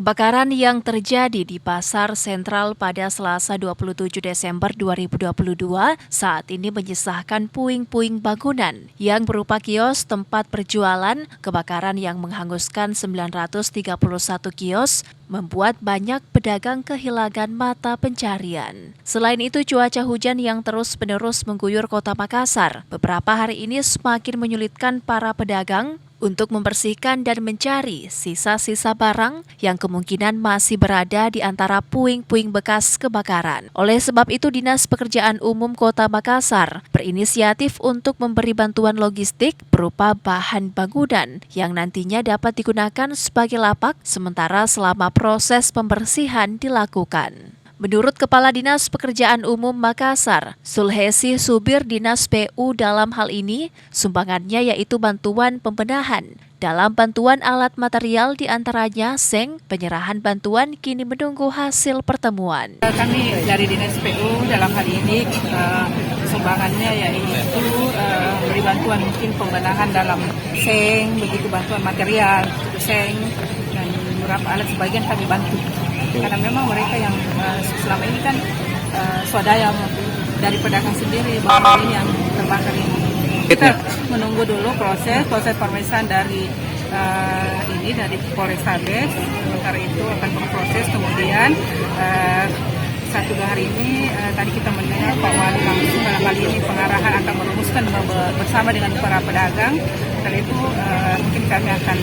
Kebakaran yang terjadi di Pasar Sentral pada Selasa 27 Desember 2022 saat ini menyisahkan puing-puing bangunan yang berupa kios tempat perjualan. Kebakaran yang menghanguskan 931 kios membuat banyak pedagang kehilangan mata pencarian. Selain itu, cuaca hujan yang terus-menerus mengguyur Kota Makassar beberapa hari ini semakin menyulitkan para pedagang untuk membersihkan dan mencari sisa-sisa barang yang kemungkinan masih berada di antara puing-puing bekas kebakaran. Oleh sebab itu, Dinas Pekerjaan Umum Kota Makassar berinisiatif untuk memberi bantuan logistik berupa bahan bangunan yang nantinya dapat digunakan sebagai lapak sementara selama proses pembersihan dilakukan. Menurut Kepala Dinas Pekerjaan Umum Makassar, Sulhesi Subir Dinas PU dalam hal ini, sumbangannya yaitu bantuan pembenahan. Dalam bantuan alat material diantaranya seng, penyerahan bantuan kini menunggu hasil pertemuan. Kami dari Dinas PU dalam hal ini sumbangannya yaitu beri bantuan mungkin pembenahan dalam seng, begitu bantuan material, seng, dan beberapa alat sebagian kami bantu. Karena memang mereka yang selama ini kan swadaya dari pedagang sendiri bahwa ini yang terbakar ini. Kita menunggu dulu proses pemeriksaan dari dari Polrestabes. Sementara itu akan berproses, kemudian 1-2 hari ini tadi kita mendengar Pak Wali langsung dalam hal ini pengarahan akan merumuskan bersama dengan para pedagang. Setelah itu mungkin kami akan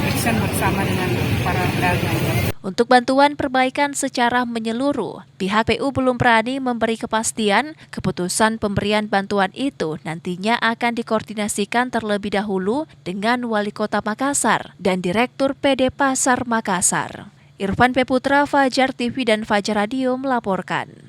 action bersama dengan para pedagang. Untuk bantuan perbaikan secara menyeluruh, pihak PU belum berani memberi kepastian. Keputusan pemberian bantuan itu nantinya akan dikoordinasikan terlebih dahulu dengan Wali Kota Makassar dan Direktur PD Pasar Makassar. Irfan P. Putra, Fajar TV dan Fajar Radio melaporkan.